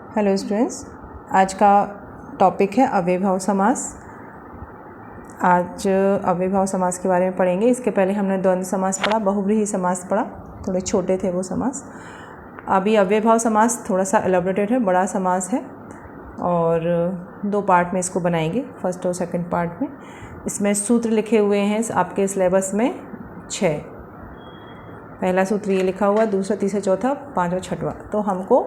Hello students, आज का topic है अव्ययभाव समास। आज अव्ययभाव समास के बारे में पढ़ेंगे। इसके पहले हमने द्वंद्व समास पढ़ा, बहुव्रीहि समास पढ़ा, थोड़े छोटे थे वो समास। अभी अव्ययभाव समास थोड़ा सा एलैबोरेटेड है, बड़ा समास है और दो पार्ट में इसको बनाएंगे, फर्स्ट और सेकंड पार्ट में। इसमें सूत्र लिखे हुए हैं आपके सिलेबस में 6। पहला सूत्र ये लिखा हुआ, दूसरा, तीसरा, चौथा, पाँचवा, छठवां। तो हमको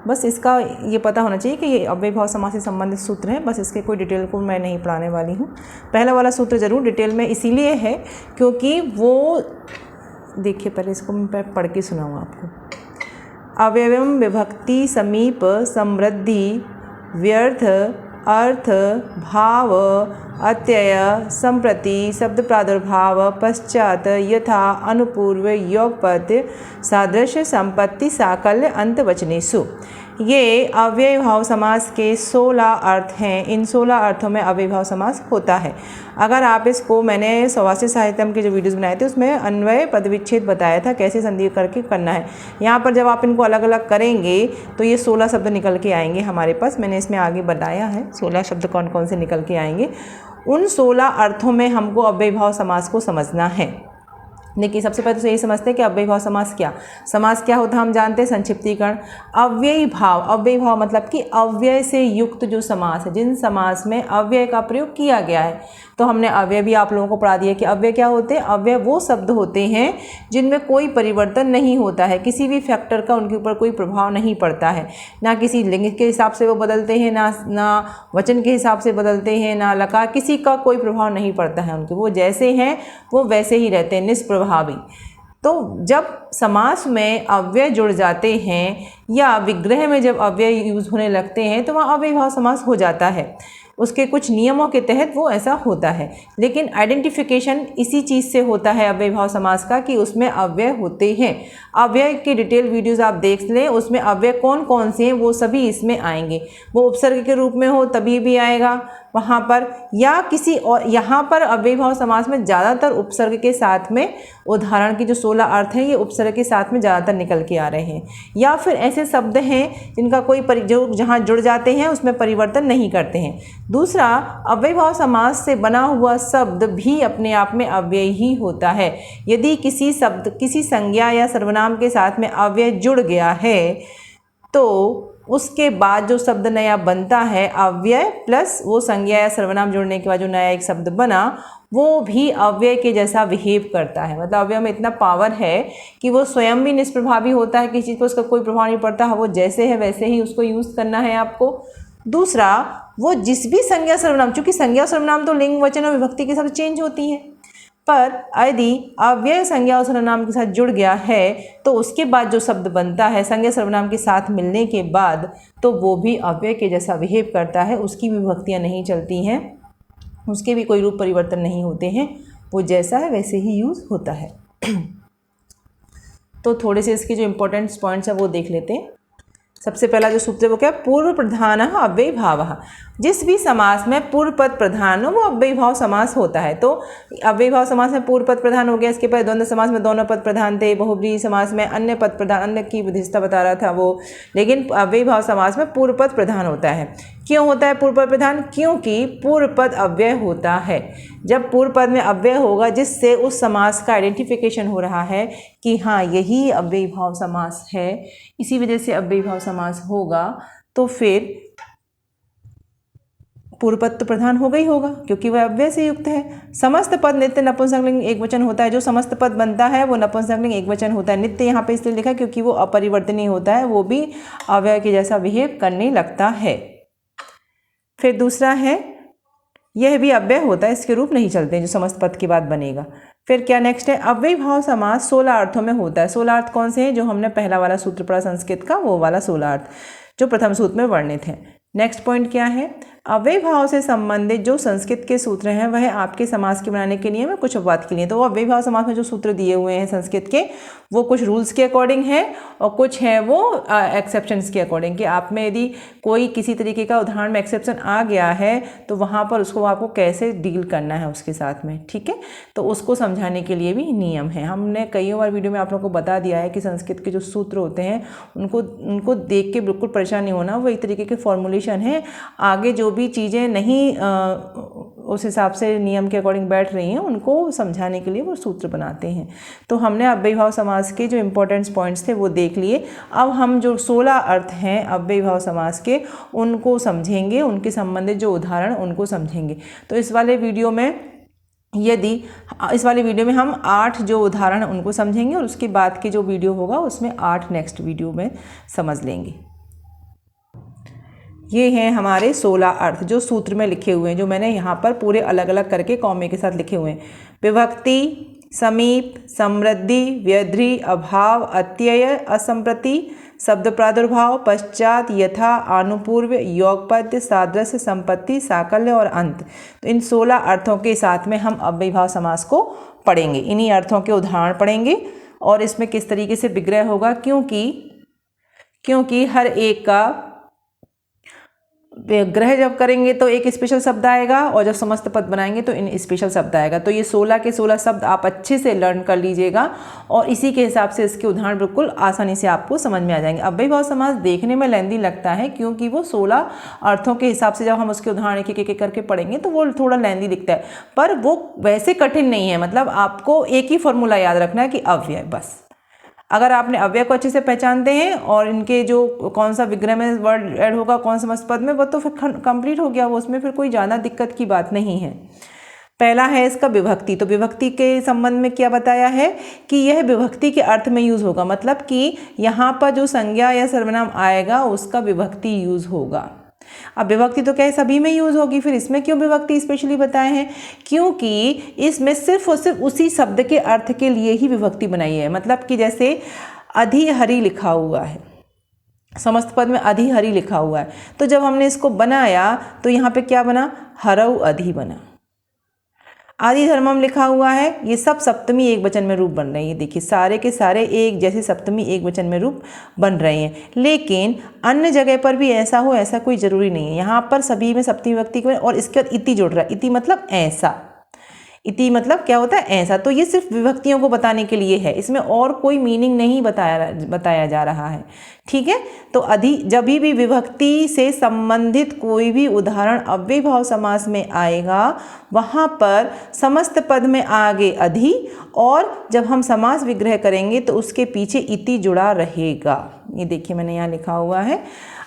बस इसका ये पता होना चाहिए कि ये अव्ययभाव समास से संबंधित सूत्र हैं। बस इसके कोई डिटेल को मैं नहीं पढ़ाने वाली हूँ। पहला वाला सूत्र ज़रूर डिटेल में इसीलिए है क्योंकि वो, देखिए पहले इसको मैं पढ़ के सुनाऊँ आपको। अव्ययम विभक्ति समीप समृद्धि व्यर्थ अर्थ भाव अत्यय संप्रति शब्द प्रादुर्भाव पश्चात यथा अनुपूर्व योगपद सादृश्य संपत्ति साकल्य अंतवचनेषु। ये अव्ययभाव समास के 16 अर्थ हैं। इन 16 अर्थों में अव्ययभाव समास होता है। अगर आप इसको, मैंने सवास्य साहित्यम के जो वीडियोस बनाए थे उसमें अन्वय पदविच्छेद बताया था कैसे संधि करके करना है। यहाँ पर जब आप इनको अलग अलग करेंगे तो ये 16 शब्द निकल के आएंगे हमारे पास। मैंने इसमें आगे बताया है 16 शब्द कौन कौन से निकल के आएंगे। उन 16 अर्थों में हमको अव्ययभाव समास को समझना है। देखिए, सबसे पहले तो यही समझते हैं कि अव्ययभाव समास क्या होता है। हम जानते हैं संक्षिप्तीकरण। अव्ययभाव मतलब कि अव्यय से युक्त जो समास है, जिन समास में अव्यय का प्रयोग किया गया है। तो हमने अव्यय भी आप लोगों को पढ़ा दिया कि अव्यय क्या होते हैं। अव्यय वो शब्द होते हैं जिनमें कोई परिवर्तन नहीं होता है, किसी भी फैक्टर का उनके ऊपर कोई प्रभाव नहीं पड़ता है। ना किसी लिंग के हिसाब से वो बदलते हैं, ना वचन के हिसाब से बदलते हैं, ना लकार, किसी का कोई प्रभाव नहीं पड़ता है उनके। वो जैसे हैं वो वैसे ही रहते हैं, निष्प्रभावी। तो जब समास में अव्यय जुड़ जाते हैं या विग्रह में जब अव्यय यूज होने लगते हैं तो वहाँ अव्ययभाव समास हो जाता है। उसके कुछ नियमों के तहत वो ऐसा होता है। लेकिन आइडेंटिफिकेशन इसी चीज़ से होता है अव्ययभाव समास का कि उसमें अव्यय होते हैं। अव्यय के डिटेल वीडियोस आप देख लें, उसमें अव्यय कौन कौन से हैं वो सभी इसमें आएंगे। वो उपसर्ग के रूप में हो तभी भी आएगा वहाँ पर, या किसी और। यहाँ पर अव्ययभाव समास में ज़्यादातर उपसर्ग के साथ में, उदाहरण की जो 16 अर्थ हैं ये उपसर्ग के साथ में ज़्यादातर निकल के आ रहे हैं। या फिर ऐसे शब्द हैं जिनका कोई जो जहाँ जुड़ जाते हैं उसमें परिवर्तन नहीं करते हैं। दूसरा, अव्ययभाव समास से बना हुआ शब्द भी अपने आप में अव्यय ही होता है। यदि किसी शब्द, किसी संज्ञा या सर्वनाम के साथ में अव्यय जुड़ गया है तो उसके बाद जो शब्द नया बनता है, अव्यय प्लस वो संज्ञा या सर्वनाम जुड़ने के बाद जो नया एक शब्द बना, वो भी अव्यय के जैसा बिहेव करता है। मतलब अव्यय में इतना पावर है कि वो स्वयं भी निष्प्रभावी होता है, किसी चीज़ पर उसका कोई प्रभाव नहीं पड़ता है। वो जैसे है वैसे ही उसको यूज़ करना है आपको। दूसरा, वो जिस भी संज्ञा सर्वनाम, चूँकि संज्ञा सर्वनाम तो लिंग वचन और विभक्ति के साथ चेंज होती हैं, पर यदि अव्यय संज्ञा और सर्वनाम के साथ जुड़ गया है तो उसके बाद जो शब्द बनता है संज्ञा सर्वनाम के साथ मिलने के बाद, तो वो भी अव्यय के जैसा बिहेव करता है। उसकी भी विभक्तियाँ नहीं चलती हैं, उसके भी कोई रूप परिवर्तन नहीं होते हैं, वो जैसा है वैसे ही यूज़ होता है। तो थोड़े से इसके जो इम्पोर्टेंट पॉइंट्स हैं वो देख लेते हैं। सबसे पहला जो सूत्र है वो क्या है, पूर्व प्रधान अव्ययभाव। जिस भी समास में पूर्व पद प्रधान हो वो अव्ययभाव समास होता है। तो अव्ययभाव समास में पूर्व पद प्रधान हो गया। इसके पहले द्वंद्व समास में दोनों पद प्रधान थे। बहुव्रीहि समास में अन्य पद प्रधान, अन्य की विधिष्ठता बता रहा था वो। लेकिन अव्ययभाव समास में पूर्व पद प्रधान होता है। क्यों होता है पूर्व पद प्रधान? क्योंकि पूर्व पद अव्यय होता है। जब पूर्व पद में अव्यय होगा जिससे उस समास का आइडेंटिफिकेशन हो रहा है कि हाँ यही अव्ययभाव समास है, इसी वजह से अव्ययभाव समास होगा, तो फिर पूर्व पद तो प्रधान होगा ही होगा क्योंकि वह अव्यय से युक्त है। समस्त पद नित्य नपुंसकलिंग एकवचन होता है। जो समस्त पद बनता है वो नपुंसकलिंग एकवचन होता है। नित्य यहाँ पे इसलिए लिखा क्योंकि वो अपरिवर्तनीय होता है, वो भी अव्यय के जैसा बिहेव करने लगता है। फिर दूसरा है, यह भी अव्यय होता है, इसके रूप नहीं चलते जो समस्त पद के बाद बनेगा। फिर क्या नेक्स्ट है, अव्ययभाव समास 16 अर्थों में होता है। 16 अर्थ कौन से हैं? जो हमने पहला वाला सूत्र पढ़ा संस्कृत का, वो वाला 16 अर्थ जो प्रथम सूत्र में वर्णित हैं। नेक्स्ट पॉइंट क्या है, अव्यय भाव से संबंधित जो संस्कृत के सूत्र हैं वह आपके समास के बनाने के नियम है, कुछ अपवाद के लिए। तो अव्यय भाव समास में जो सूत्र दिए हुए हैं संस्कृत के, वो कुछ रूल्स के अकॉर्डिंग है और कुछ है वो एक्सेप्शंस के अकॉर्डिंग, कि आप में यदि कोई किसी तरीके का उदाहरण में एक्सेप्शन आ गया है तो वहाँ पर उसको आपको कैसे डील करना है उसके साथ में, ठीक है। तो उसको समझाने के लिए भी नियम है। हमने कई बार वीडियो में आप लोगों को बता दिया है कि संस्कृत के जो सूत्र होते हैं उनको देख के बिल्कुल परेशान नहीं होना, वो एक तरीके के फॉर्मुलेशन है। आगे जो भी चीज़ें नहीं उस हिसाब से नियम के अकॉर्डिंग बैठ रही हैं उनको समझाने के लिए वो सूत्र बनाते हैं। तो हमने अव्यय भाव समास के जो इंपॉर्टेंट पॉइंट्स थे वो देख लिए। अब हम जो 16 अर्थ हैं अव्यय भाव समास के उनको समझेंगे, उनके संबंधित जो उदाहरण उनको समझेंगे। तो इस वाले वीडियो में हम 8 जो उदाहरण उनको समझेंगे और उसके बाद के जो वीडियो होगा उसमें 8 नेक्स्ट वीडियो में समझ लेंगे। ये हैं हमारे 16 अर्थ जो सूत्र में लिखे हुए हैं, जो मैंने यहाँ पर पूरे अलग अलग करके कॉमे के साथ लिखे हुए हैं। विभक्ति, समीप, समृद्धि, व्यधि, अभाव, अत्यय, असंप्रति, शब्द प्रादुर्भाव, पश्चात, यथा, आनुपूर्व, योगपद्य, सादृश्य, संपत्ति, साकल्य और अंत। तो इन 16 अर्थों के साथ में हम अव्यय भाव समास को पढ़ेंगे। इन्हीं अर्थों के उदाहरण पढ़ेंगे और इसमें किस तरीके से विग्रह होगा, क्योंकि हर एक का ग्रह जब करेंगे तो एक स्पेशल शब्द आएगा और जब समस्त पद बनाएंगे तो इन स्पेशल शब्द आएगा। तो ये 16 के 16 शब्द आप अच्छे से लर्न कर लीजिएगा और इसी के हिसाब से इसके उदाहरण बिल्कुल आसानी से आपको समझ में आ जाएंगे। अव्यय भाव समास देखने में लेंदी लगता है क्योंकि वो 16 अर्थों के हिसाब से जब हम उसके उदाहरण एक करके पढ़ेंगे तो वो थोड़ा लेंदी दिखता है, पर वो वैसे कठिन नहीं है। मतलब आपको एक ही फॉर्मूला याद रखना है कि अव्यय, बस। अगर आपने अव्यय को अच्छे से पहचानते हैं और इनके जो कौन सा विग्रह में वर्ड ऐड होगा कौन समस्त पद में, वो तो फिर कंप्लीट हो गया, वो उसमें फिर कोई ज़्यादा दिक्कत की बात नहीं है। पहला है इसका विभक्ति। तो विभक्ति के संबंध में क्या बताया है कि यह विभक्ति के अर्थ में यूज़ होगा, मतलब कि यहाँ पर जो संज्ञा या सर्वनाम आएगा उसका विभक्ति यूज़ होगा। अब विभक्ति तो क्या है सभी में यूज़ होगी, फिर इसमें क्यों विभक्ति स्पेशली बताए हैं, क्योंकि इसमें सिर्फ और सिर्फ उसी शब्द के अर्थ के लिए ही विभक्ति बनाई है। मतलब कि जैसे अधिहरि लिखा हुआ है, समस्त पद में अधिहरि लिखा हुआ है, तो जब हमने इसको बनाया तो यहाँ पे क्या बना, हरऊ अधि बना। आदि धर्मम लिखा हुआ है, ये सब सप्तमी एक वचन में रूप बन रहे हैं। ये देखिए सारे के सारे एक जैसे सप्तमी एक वचन में रूप बन रहे हैं, लेकिन अन्य जगह पर भी ऐसा हो ऐसा कोई ज़रूरी नहीं है। यहाँ पर सभी में सप्तमी विभक्ति के और इसके बाद इति जुड़ रहा है। इति मतलब ऐसा, इति मतलब क्या होता है, ऐसा। तो ये सिर्फ विभक्तियों को बताने के लिए है, इसमें और कोई मीनिंग नहीं बताया जा रहा है, ठीक है। तो जब भी विभक्ति से संबंधित कोई भी उदाहरण अव्यय भाव समास में आएगा वहाँ पर समस्त पद में आगे अधि, और जब हम समास विग्रह करेंगे तो उसके पीछे इति जुड़ा रहेगा। ये देखिए मैंने यहाँ लिखा हुआ है।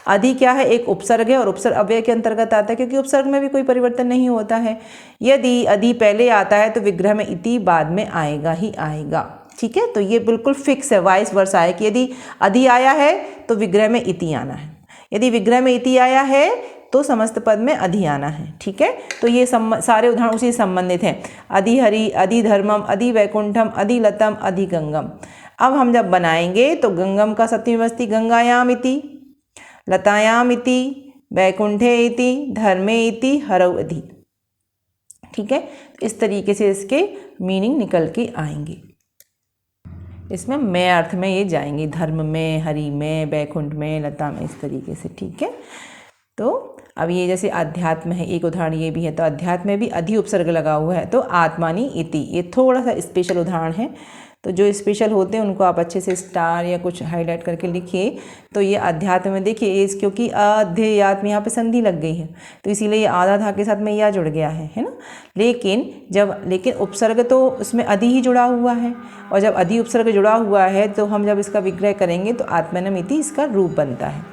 अधि क्या है, एक उपसर्ग है और उपसर्ग अव्यय के अंतर्गत आता है क्योंकि उपसर्ग में भी कोई परिवर्तन नहीं होता है। यदि अधि पहले आता है तो विग्रह में इति बाद में आएगा ही आएगा, ठीक है। तो ये बिल्कुल फिक्स है, वाइस वर्सा है कि यदि अधि आया है तो विग्रह में इति आना है, यदि विग्रह में इति आया है तो समस्त पद में अधि आना है, ठीक है। तो ये सारे उदाहरण उसी से संबंधित हैं। अधिहरि, अधिधर्मम, अधिवैकुंठम, अधिलतम, अधिगंगम। अब हम जब बनाएंगे तो गंगम का सप्तमी विभक्ति गंगायाम इति, लतायाम इति, वैकुंठे इति, धर्मे इति, हरऊ अधि, ठीक है। इस तरीके से इसके मीनिंग निकल के आएंगे। इसमें मैं अर्थ में ये जाएंगे, धर्म में, हरि में, वैकुंठ में, लता में, इस तरीके से, ठीक है। तो अब ये जैसे अध्यात्म है, एक उदाहरण ये भी है। तो अध्यात्म में भी अधि उपसर्ग लगा हुआ है तो आत्मानी इति, ये थोड़ा सा स्पेशल उदाहरण है। तो जो स्पेशल होते हैं उनको आप अच्छे से स्टार या कुछ हाईलाइट करके लिखिए। तो ये अध्यात्म में देखिए इस, क्योंकि अध्ययात्म यहाँ पे संधि लग गई है तो इसीलिए ये आधा धा के साथ में या जुड़ गया है ना। लेकिन उपसर्ग तो उसमें अधि ही जुड़ा हुआ है, और जब अधि उपसर्ग जुड़ा हुआ है तो हम जब इसका विग्रह करेंगे तो आत्मनम इति इसका रूप बनता है।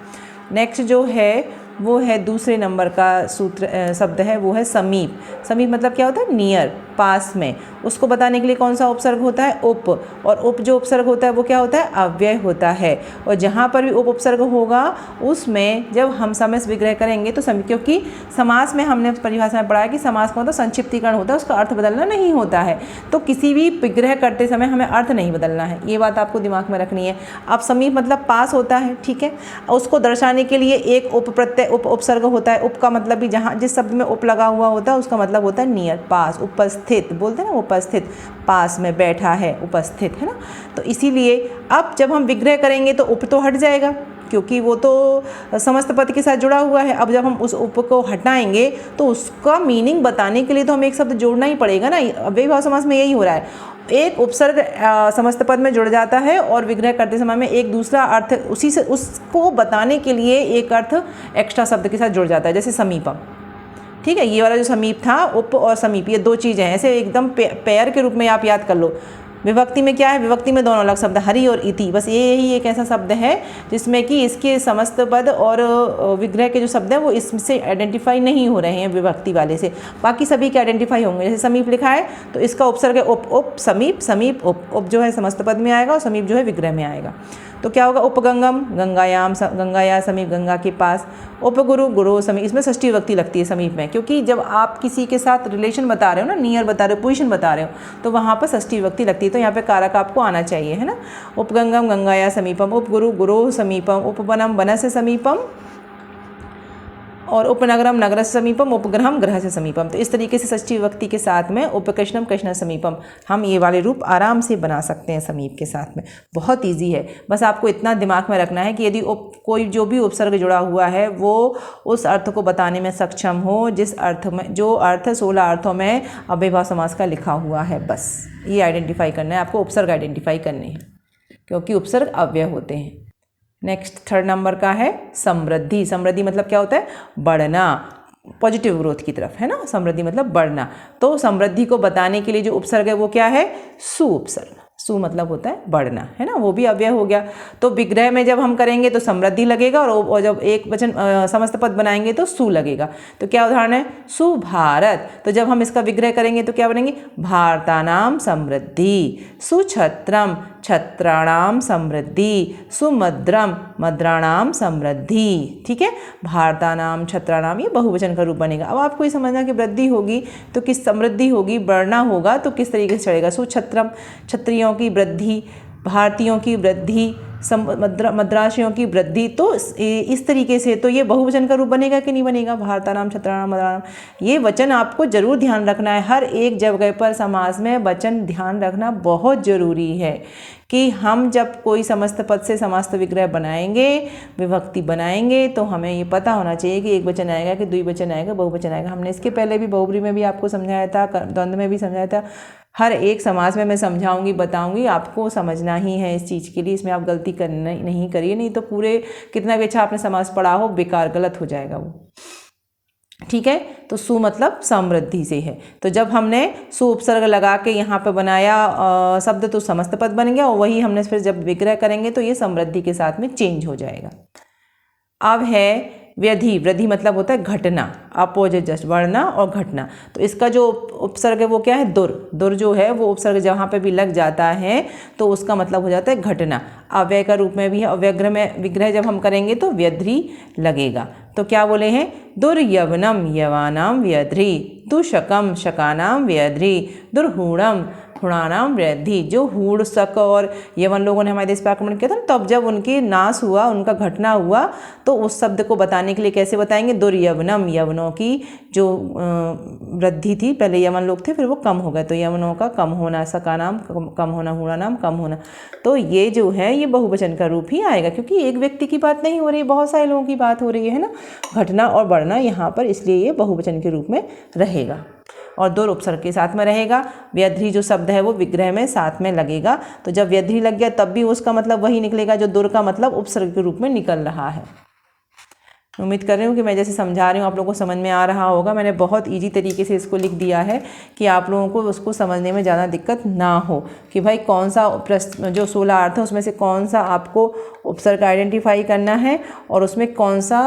नेक्स्ट जो है वो है दूसरे नंबर का सूत्र शब्द है, वो है समीप। समीप मतलब क्या होता है, नियर, पास में। उसको बताने के लिए कौन सा उपसर्ग होता है, उप। और उप जो उपसर्ग होता है वो क्या होता है, अव्यय होता है। और जहाँ पर भी उप उपसर्ग होगा उसमें जब हम समास विग्रह करेंगे तो क्योंकि समास में हमने परिभाषा में पढ़ा है कि समास का मतलब संक्षिप्तीकरण होता है, उसका अर्थ बदलना नहीं होता है। तो किसी भी विग्रह करते समय हमें अर्थ नहीं बदलना है, ये बात आपको दिमाग में रखनी है। अब समीप मतलब पास होता है, ठीक है। उसको दर्शाने के लिए एक उप प्रत्यय उपसर्ग होता है। उप का मतलब भी जहाँ जिस शब्द में उप लगा हुआ होता है उसका मतलब होता है नियर, पास, उपस्थित बोलते हैं ना, उपस्थित, पास में बैठा है, उपस्थित, है ना। तो इसीलिए अब जब हम विग्रह करेंगे तो उप तो हट जाएगा, क्योंकि वो तो समस्त पद के साथ जुड़ा हुआ है। अब जब हम उस उप को हटाएंगे तो उसका मीनिंग बताने के लिए तो हमें एक शब्द जोड़ना ही पड़ेगा ना। अव्ययीभाव समास में यही हो रहा है, एक उपसर्ग समस्त पद में जुड़ जाता है और विग्रह करते समय में एक दूसरा अर्थ उसी से उसको बताने के लिए एक अर्थ एक्स्ट्रा शब्द के साथ जुड़ जाता है, जैसे समीपम। ठीक है, ये वाला जो समीप था, उप और समीप, ये दो चीज़ें हैं, ऐसे एकदम पेयर के रूप में आप याद कर लो। विभक्ति में क्या है, विभक्ति में दोनों अलग शब्द, हरि और इति, बस ये ही एक ऐसा शब्द है जिसमें कि इसके समस्त पद और विग्रह के जो शब्द हैं वो इससे आइडेंटिफाई नहीं हो रहे हैं विभक्ति वाले से, बाकी सभी के आइडेंटिफाई होंगे। जैसे समीप लिखा है तो इसका उपसर्ग है उप, उप समीप, समीप उप, उप जो है समस्त पद में आएगा और समीप जो है विग्रह में आएगा। तो क्या होगा, उपगंगम, गंगायाम, गंगाया समीप, गंगा के पास, उपगुरु, गुरु समीप, इसमें षष्ठी विभक्ति लगती है समीप में, क्योंकि जब आप किसी के साथ रिलेशन बता रहे हो ना, नियर बता रहे हो, पोजीशन बता रहे हो, तो वहाँ पर षष्ठी विभक्ति लगती है। तो यहाँ पे कारक आपको आना चाहिए, है ना। उपगंगम गंगाया समीपम, उपगुरु गुरो समीपम, उपवनम वनस्य समीपम, और उपनगरम नगर से समीपम, उपग्रहम ग्रह से समीपम। तो इस तरीके से षष्ठी विभक्ति के साथ में उपकृष्णम कृष्ण समीपम हम ये वाले रूप आराम से बना सकते हैं समीप के साथ में। बहुत इजी है, बस आपको इतना दिमाग में रखना है कि यदि कोई जो भी उपसर्ग जुड़ा हुआ है वो उस अर्थ को बताने में सक्षम हो जिस अर्थ में, जो अर्थ 16 अर्थों में अव्ययीभाव समास का लिखा हुआ है। बस ये आइडेंटिफाई करना है आपको, उपसर्ग आइडेंटिफाई करने हैं, क्योंकि उपसर्ग अव्यय होते हैं। नेक्स्ट 3rd नंबर का है समृद्धि। समृद्धि मतलब क्या होता है, बढ़ना, पॉजिटिव ग्रोथ की तरफ, है ना। समृद्धि मतलब बढ़ना। तो समृद्धि को बताने के लिए जो उपसर्ग है वो क्या है, सु उपसर्ग। सु मतलब होता है बढ़ना, है ना, वो भी अव्यय हो गया। तो विग्रह में जब हम करेंगे तो समृद्धि लगेगा और जब एक वचन समस्त पद बनाएंगे तो सु लगेगा। तो क्या उदाहरण है, सुभारत। तो जब हम इसका विग्रह करेंगे तो क्या बनेंगे, भारतानाम समृद्धि, सुछत्रम, छत्राणाम समृद्धि, सुमद्रम, मद्राणाम समृद्धि। ठीक है, भारतानाम, छत्राणाम, ये बहुवचन का रूप बनेगा। अब आपको ये समझना कि वृद्धि होगी तो किस, समृद्धि होगी, बढ़ना होगा तो किस तरीके से चलेगा। सुछत्रम, क्षत्रियों की वृद्धि, भारतीयों की वृद्धि, मद्रासियों की वृद्धि। तो इस तरीके से तो ये बहुवचन का रूप बनेगा कि नहीं बनेगा, भारतानाम, छत्राणाम, मद्राणाम। ये वचन आपको जरूर ध्यान रखना है, हर एक जगह पर समास में वचन ध्यान रखना बहुत ज़रूरी है कि हम जब कोई समस्त पद से समस्त विग्रह बनाएंगे, विभक्ति बनाएंगे, तो हमें ये पता होना चाहिए कि एक वचन आएगा कि द्विवचन आएगा, बहुवचन आएगा। हमने इसके पहले भी बहुब्री में भी आपको समझाया था, द्वंद्व में भी समझाया था, हर एक समास में मैं समझाऊंगी, बताऊंगी, आपको समझना ही है इस चीज़ के लिए। इसमें आप गलती करना नहीं करिए, नहीं तो पूरे कितना भी अच्छा आपने समास पढ़ा हो बेकार, गलत हो जाएगा वो। ठीक है, तो सु मतलब समृद्धि से है। तो जब हमने सु उपसर्ग लगा के यहाँ पे बनाया शब्द तो समस्त पद बन गया, और वही हमने फिर जब विग्रह करेंगे तो ये समृद्धि के साथ में चेंज हो जाएगा। अब है व्यधि। वृद्धि मतलब होता है घटना, अपोजिट, जस्ट बढ़ना और घटना। तो इसका जो उपसर्ग है वो क्या है, दुर। दुर जो है वो उपसर्ग जहाँ पे भी लग जाता है तो उसका मतलब हो जाता है घटना। अव्यय का रूप में भी है, और विग्रह जब हम करेंगे तो व्यध्री लगेगा। तो क्या बोले हैं, दुर्यवनम यवानाम व्यध्री, दुशकम शकानाम व्यध्री, दुर्हूणम हुणानाम वृद्धि। जो हूण, शक और यवन लोगों ने हमारे देश पर आक्रमण किया था, तब जब उनके नाश हुआ, उनका घटना हुआ, तो उस शब्द को बताने के लिए कैसे बताएंगे, दुर्यवनम, यवनों की जो वृद्धि थी, पहले यवन लोग थे फिर वो कम हो गए, तो यवनों का कम होना, सकानाम कम होना, हुणानाम कम होना। तो ये जो है ये बहुवचन का रूप ही आएगा, क्योंकि एक व्यक्ति की बात नहीं हो रही, बहुत सारे लोगों की बात हो रही है ना, घटना और बढ़ना यहाँ पर, इसलिए ये बहुवचन के रूप में रहेगा और दुर उपसर्ग के साथ में रहेगा। व्यध्री जो शब्द है वो विग्रह में साथ में लगेगा। तो जब व्यध्री लग गया तब भी उसका मतलब वही निकलेगा जो दुर का मतलब उपसर्ग के रूप में निकल रहा है। उम्मीद कर रही हूँ कि मैं जैसे समझा रही हूँ आप लोगों को समझ में आ रहा होगा। मैंने बहुत इजी तरीके से इसको लिख दिया है कि आप लोगों को उसको समझने में ज़्यादा दिक्कत ना हो कि भाई कौन सा प्रश्न, जो 16 अर्थ है उसमें से कौन सा आपको उपसर्ग आइडेंटिफाई करना है और उसमें कौन सा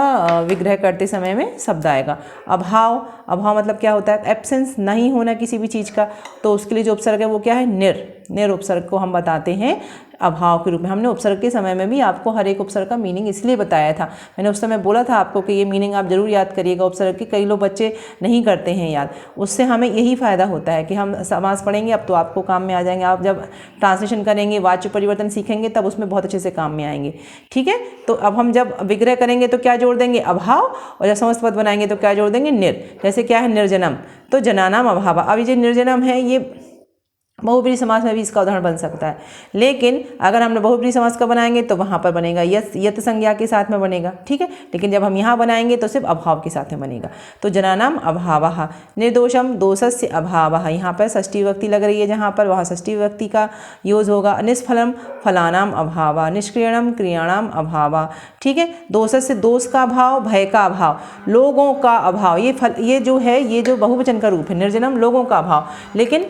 विग्रह करते समय में शब्द आएगा। अभाव, अभाव मतलब क्या होता है, एब्सेंस, नहीं होना किसी भी चीज़ का। तो उसके लिए जो उपसर्ग है वो क्या है, निर। निर उपसर्ग को हम बताते हैं अभाव के रूप में। हमने उपसर्ग के समय में भी आपको हर एक उपसर्ग का मीनिंग इसलिए बताया था, मैंने उस समय बोला था आपको कि ये मीनिंग आप जरूर याद करिएगा उपसर्ग की। कई लोग बच्चे नहीं करते हैं याद, उससे हमें यही फ़ायदा होता है कि हम समास पढ़ेंगे अब तो आपको काम में आ जाएंगे। आप जब ट्रांसलेशन करेंगे, वाच्य परिवर्तन सीखेंगे, तब उसमें बहुत अच्छे से काम में आएंगे। ठीक है, तो अब हम जब विग्रह करेंगे तो क्या जोड़ देंगे? अभाव। और जब समस्त पद बनाएंगे तो क्या जोड़ देंगे? निर। जैसे क्या है? निर्जनम, तो जनानाम अभाव। अब ये जो निर्जनम है ये बहुब्रीहि समास में भी इसका उदाहरण बन सकता है, लेकिन अगर हमने बहुब्रीहि समास का बनाएंगे तो वहाँ पर बनेगा यत संज्ञा के साथ में बनेगा। ठीक है, लेकिन जब हम यहाँ बनाएंगे तो सिर्फ अभाव के साथ में बनेगा। तो जनानाम अभावः, निर्दोषम दोषस्य अभावः, यहाँ पर षष्ठी विभक्ति लग रही है जहाँ पर, वहाँ षष्ठी विभक्ति का यूज होगा। निष्फलम फलानाम अभावः, निष्क्रियणम क्रियाणाम अभावः। ठीक है, दोषस्य दोष का अभाव, भय का अभाव, लोगों का अभाव। ये जो है ये जो बहुवचन का रूप है, निर्जनम लोगों का अभाव, लेकिन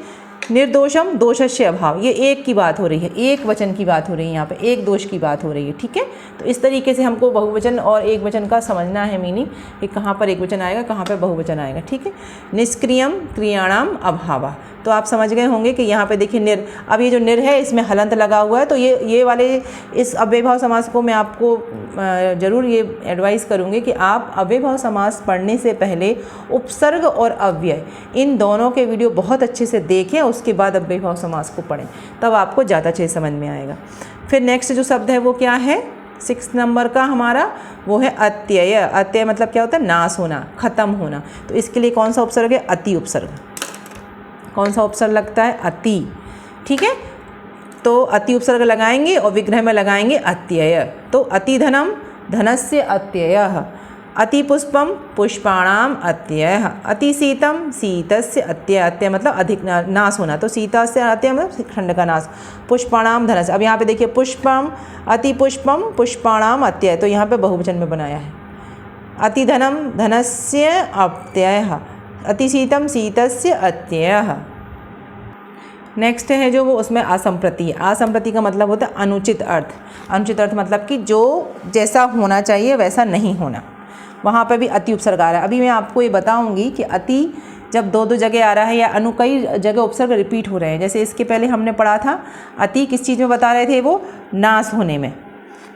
निर्दोषम दोषस्य अभाव, ये एक की बात हो रही है, एक वचन की बात हो रही है, यहाँ पे एक दोष की बात हो रही है। ठीक है, तो इस तरीके से हमको बहुवचन और एक वचन का समझना है मीनिंग कि कहाँ पर एक वचन आएगा, कहाँ पर बहुवचन आएगा। ठीक है, निष्क्रियम क्रियाणाम अभावः, तो आप समझ गए होंगे कि यहाँ पे देखिए निर, अब ये जो निर है इसमें हलंत लगा हुआ है, तो ये वाले इस अव्ययभाव समास को मैं आपको ज़रूर ये एडवाइस करूँगी कि आप अव्ययभाव समास पढ़ने से पहले उपसर्ग और अव्यय इन दोनों के वीडियो बहुत अच्छे से देखें, उसके बाद अव्ययभाव समास को पढ़ें, तब आपको ज़्यादा अच्छे समझ में आएगा। फिर नेक्स्ट जो शब्द है वो क्या है? 6 नंबर का हमारा वो है अत्यय। अत्यय मतलब क्या होता है? नाश होना, खत्म होना। तो इसके लिए कौन सा उपसर्ग है? अति उपसर्ग। कौन सा उपसर्ग लगता है? अति। ठीक है, तो अति उपसर्ग लगाएंगे और विग्रह में लगाएंगे अत्यय। तो अति धनम धनस्य अत्ययः, अति पुष्पम पुष्पाणाम अत्ययः, अति शीतम शीतस्य अत्यय। अत्यय मतलब अधिक नाश होना, तो शीता से अत्यय मतलब खंड का नाश। पुष्पाणाम धनस्य, अब यहाँ पे देखिए पुष्पम अति पुष्पम पुष्पाणाम अत्यय, तो यहाँ पे बहुवचन में बनाया है। अति धनम धनस्य अत्ययः, अति शीतम शीतस्य अत्ययः। नेक्स्ट है जो वो उसमें असंप्रति। असंप्रति का मतलब होता है अनुचित अर्थ। अनुचित अर्थ मतलब कि जो जैसा होना चाहिए वैसा नहीं होना, वहाँ पर भी अति उपसर्ग आ रहा है। अभी मैं आपको ये बताऊंगी कि अति जब दो जगह आ रहा है या अनु कई जगह उपसर्ग रिपीट हो रहे हैं। जैसे इसके पहले हमने पढ़ा था अति किस चीज़ में बता रहे थे? वो नाश होने में,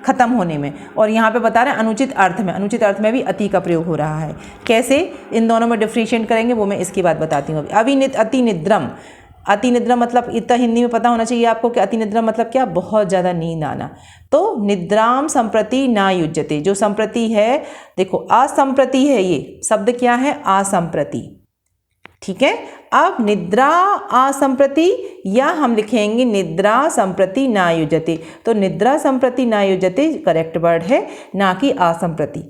खत्म होने में, और यहाँ पे बता रहे हैं अनुचित अर्थ में। अनुचित अर्थ में भी अति का प्रयोग हो रहा है। कैसे इन दोनों में डिफ्रेंशिएट करेंगे वो मैं इसकी बात बताती हूँ। अभी अति निद्रम। अति निद्रा मतलब इतना हिंदी में पता होना चाहिए आपको कि अति निद्रा मतलब क्या? बहुत ज़्यादा नींद आना। तो निद्राम संप्रति ना युज्यते, जो संप्रति है, देखो असंप्रति है, ये शब्द क्या है? असंप्रति। ठीक है, अब निद्रा असंप्रति या हम लिखेंगे निद्रा संप्रति ना युज्यते। तो निद्रा संप्रति ना युज्यते करेक्ट वर्ड है, ना कि असंप्रति।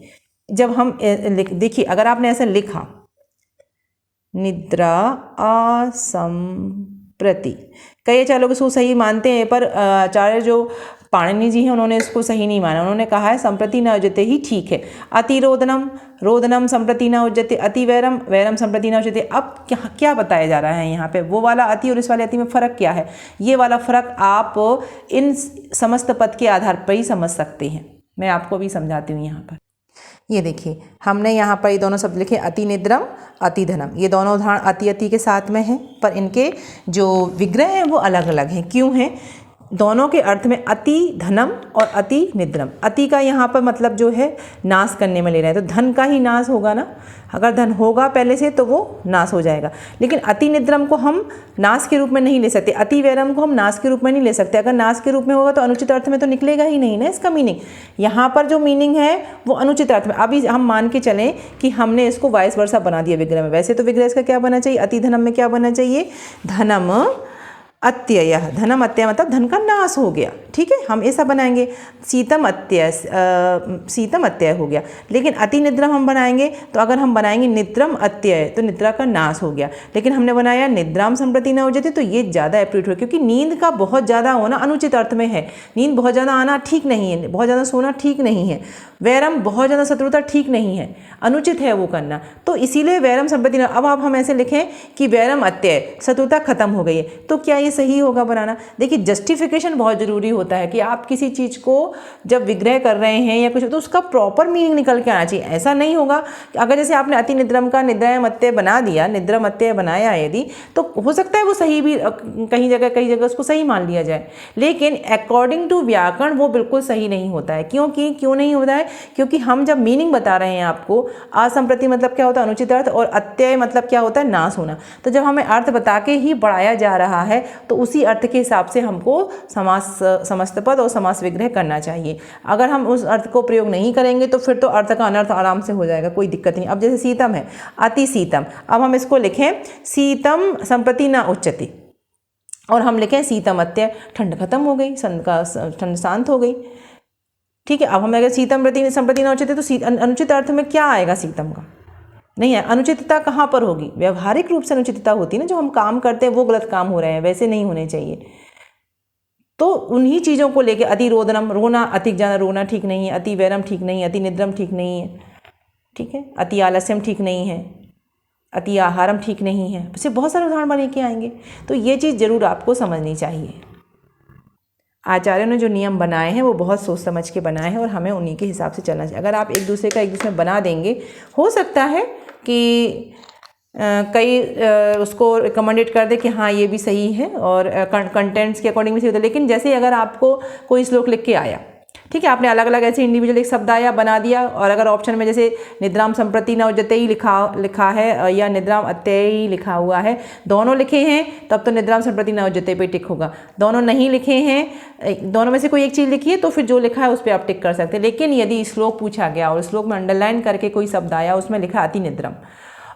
जब हम देखिए अगर आपने ऐसा लिखा निद्रा असंप्रति, कई आचार्य लोग इसको सही मानते हैं, पर आचार्य जो पाणिनि जी हैं उन्होंने इसको सही नहीं माना। उन्होंने कहा है संप्रति न उज्जते ही ठीक है। अतिरोदनम रोदनम संप्रति न उज्जते, अति वैरम वैरम संप्रति न उज्जते। अब क्या बताया जा रहा है यहाँ पे? वो वाला अति और इस वाले अति में फ़र्क क्या है? ये वाला फ़र्क आप इन समस्त पद के आधार पर ही समझ सकते हैं। मैं आपको भी समझाती हूँ यहाँ पर। ये देखिए हमने यहाँ पर ये दोनों शब्द लिखे अति निद्रम अति धनम। ये दोनों उदाहरण अति के साथ में हैं, पर इनके जो विग्रह हैं वो अलग अलग हैं। क्यों हैं? दोनों के अर्थ में अति धनम और अति निद्रम। अति का यहाँ पर मतलब जो है नाश करने में ले रहे हैं, तो धन का ही नाश होगा ना। अगर धन होगा पहले से तो वो नाश हो जाएगा। लेकिन अति निद्रम को हम नाश के रूप में नहीं ले सकते, अति वैरम को हम नाश के रूप में नहीं ले सकते। अगर नाश के रूप में होगा तो अनुचित अर्थ में तो निकलेगा ही नहीं ना इसका मीनिंग। यहाँ पर जो मीनिंग है वो अनुचित अर्थ में। अभी हम मान के चलें कि हमने इसको वाइस वर्सा बना दिया विग्रह में। वैसे तो विग्रह इसका क्या बनना चाहिए? अति धनम में क्या बनना चाहिए? धनम अत्यय। धनम अत्यय मतलब धन का नाश हो गया। ठीक है, हम ऐसा बनाएंगे। शीतम अत्यय हो गया। लेकिन अति निद्रम हम बनाएंगे तो अगर हम बनाएंगे निद्रम अत्यय तो निद्रा का नाश हो गया। लेकिन हमने बनाया निद्राम संप्रति न उज्जते, तो ये ज़्यादा एप्रोप्रिएट हो, क्योंकि नींद का बहुत ज़्यादा होना अनुचित अर्थ में है। नींद बहुत ज़्यादा आना ठीक नहीं है, बहुत ज़्यादा सोना ठीक नहीं है। वैरम बहुत ज़्यादा शत्रुता ठीक नहीं है, अनुचित है वो करना। तो इसीलिए वैरम संप्रति न। अब आप हम ऐसे लिखें कि वैरम अत्यय, शत्रुता खत्म हो गई है, तो क्या ये सही होगा बनाना। देखिए जस्टिफिकेशन बहुत ज़रूरी होता है कि आप किसी चीज़ को जब विग्रह कर रहे हैं या कुछ तो उसका प्रॉपर मीनिंग निकल के आना चाहिए। ऐसा नहीं होगा अगर जैसे आपने अति निद्रम का निद्रायमत्य बना दिया, निद्रामत्य बनाया यदि, तो हो सकता है वो सही भी कई जगह उसको सही मान लिया जाए, लेकिन अकॉर्डिंग टू व्याकरण वो बिल्कुल सही नहीं होता है। क्यों नहीं होता है? क्योंकि हम जब मीनिंग बता रहे हैं आपको, असंप्रति मतलब क्या होता है? अनुचित अर्थ, और अत्यय मतलब क्या होता है? नाश होना। तो जब हमें अर्थ बता के ही बढ़ाया जा रहा है तो उसी अर्थ के हिसाब से हमको समास, समस्त पद और समास विग्रह करना चाहिए। अगर हम उस अर्थ को प्रयोग नहीं करेंगे तो फिर तो अर्थ का अनर्थ आराम से हो जाएगा, कोई दिक्कत नहीं। अब जैसे शीतम है, अति शीतम, अब हम इसको लिखें शीतम संप्रति न उच्यते, और हम लिखें शीतमत्य, ठंड खत्म हो गई, ठंड शांत हो गई। ठीक है, अब हम अगर शीतम प्रति संप्रति न उच्यते तो अनुचित अर्थ में क्या आएगा? शीतम का नहीं है। अनुचितता कहाँ पर होगी? व्यवहारिक रूप से अनुचितता होती है ना, जो हम काम करते हैं वो गलत काम हो रहे हैं, वैसे नहीं होने चाहिए। तो उन्हीं चीज़ों को लेके अति रोदनम, रोना, अति ज़्यादा रोना ठीक नहीं है, अति वैरम ठीक नहीं है, अति निद्रम ठीक नहीं है, ठीक है, अति आलस्यम ठीक नहीं है, अति आहारम ठीक नहीं है। इससे बहुत सारे उदाहरण बने के आएंगे। तो ये चीज़ ज़रूर आपको समझनी चाहिए। आचार्यों ने जो नियम बनाए हैं वो बहुत सोच समझ के बनाए हैं और हमें उन्हीं के हिसाब से चलना चाहिए। अगर आप एक दूसरे में बना देंगे, हो सकता है कि कई उसको रिकमेंडेड कर दे कि हाँ ये भी सही है और कंटेंट्स के अकॉर्डिंग भी सही होता है। लेकिन जैसे अगर आपको कोई श्लोक लिख के आया, ठीक है, आपने अलग अलग ऐसे इंडिविजुअल एक शब्द आया बना दिया, और अगर ऑप्शन में जैसे निद्राम संप्रति न उच्यते ही लिखा है या निद्राम अत्यय ही लिखा हुआ है, दोनों लिखे हैं तब तो निद्राम संप्रति न उच्यते पे टिक होगा। दोनों नहीं लिखे हैं, दोनों में से कोई एक चीज़ लिखी है तो फिर जो लिखा है उस पर आप टिक कर सकते हैं। लेकिन यदि श्लोक पूछा गया और श्लोक में अंडरलाइन करके कोई शब्द आया, उसमें लिखा अति निद्रम,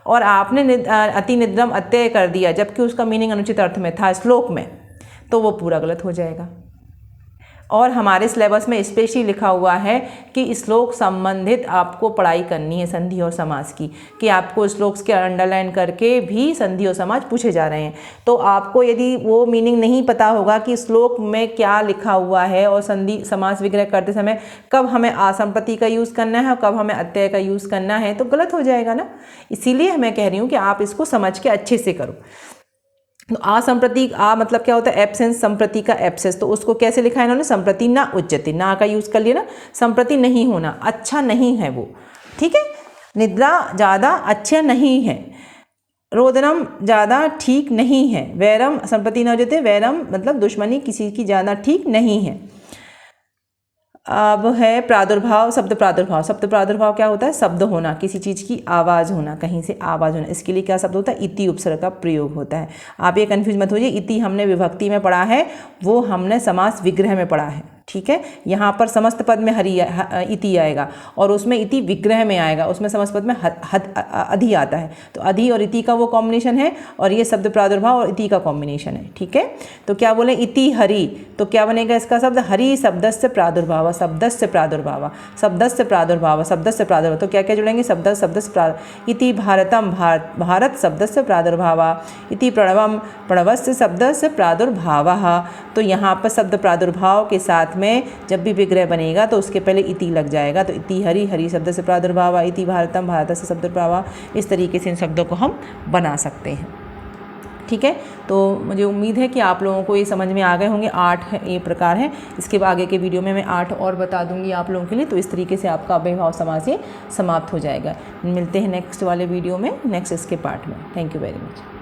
और आपने अति निद्रम अत्यय कर दिया जबकि उसका मीनिंग अनुचित अर्थ में था श्लोक में, तो वो पूरा गलत हो जाएगा। और हमारे सिलेबस में स्पेशली लिखा हुआ है कि श्लोक संबंधित आपको पढ़ाई करनी है संधि और समास की, कि आपको श्लोक के अंडरलाइन करके भी संधि और समास पूछे जा रहे हैं। तो आपको यदि वो मीनिंग नहीं पता होगा कि श्लोक में क्या लिखा हुआ है और संधि समास विग्रह करते समय कब हमें असंप्रति का यूज़ करना है और कब हमें अत्यय का यूज़ करना है, तो गलत हो जाएगा ना। इसीलिए मैं कह रही हूँ कि आप इसको समझ के अच्छे से करो। तो असंप्रति, आ मतलब क्या होता है? एब्सेंस, संप्रति का एब्सेंस, तो उसको कैसे लिखा है इन्होंने? संप्रति ना उच्यते, ना का यूज़ कर लिया ना, संप्रति नहीं होना, अच्छा नहीं है वो, ठीक है। निद्रा ज़्यादा अच्छा नहीं है, रोदनम ज़्यादा ठीक नहीं है, वैरम संप्रति ना उच्यते, वैरम मतलब दुश्मनी किसी की ज़्यादा ठीक नहीं है। अब है प्रादुर्भाव, शब्द प्रादुर्भाव। शब्द प्रादुर्भाव क्या होता है? शब्द होना, किसी चीज़ की आवाज़ होना, कहीं से आवाज़ होना। इसके लिए क्या शब्द होता है? इति उपसर्ग का प्रयोग होता है। आप ये कन्फ्यूज मत होइए, इति हमने विभक्ति में पढ़ा है, वो हमने समास विग्रह में पढ़ा है, ठीक है। यहाँ पर समस्त पद में इति आएगा और उसमें इति विग्रह में आएगा, उसमें समस्त पद में अधि आता है। तो अधि और इति का वो कॉम्बिनेशन है और ये शब्द प्रादुर्भाव और इति का कॉम्बिनेशन है, ठीक है। तो क्या बोले? इति हरि, तो क्या बनेगा इसका शब्द? हरि शब्दस्य प्रादुर्भाव, शब्दस्य प्रादुर्भाव, शब्दस्य प्रादुर्भाव, शब्दस्य प्रादुर्भाव। तो क्या क्या जुड़ेंगे? शब्दस्य इति भारतम, भारत शब्दस्य प्रादुर्भाव, इति प्रणवम, प्रणवस्य शब्दस्य प्रादुर्भाव। तो यहाँ पर शब्द प्रादुर्भाव के साथ में जब भी विग्रह बनेगा तो उसके पहले इति लग जाएगा। तो इति हरि, हरि शब्द से प्रादुर्भाव, इति भारतम, भारत से शब्द प्रादुर्भाव। इस तरीके से इन शब्दों को हम बना सकते हैं, ठीक है। तो मुझे उम्मीद है कि आप लोगों को ये समझ में आ गए होंगे। 8 ये प्रकार हैं, इसके आगे के वीडियो में मैं 8 और बता दूंगी आप लोगों के लिए। तो इस तरीके से आपका अव्ययभाव समास ये समाप्त हो जाएगा। मिलते हैं नेक्स्ट वाले वीडियो में, नेक्स्ट इसके पार्ट में। Thank you very much.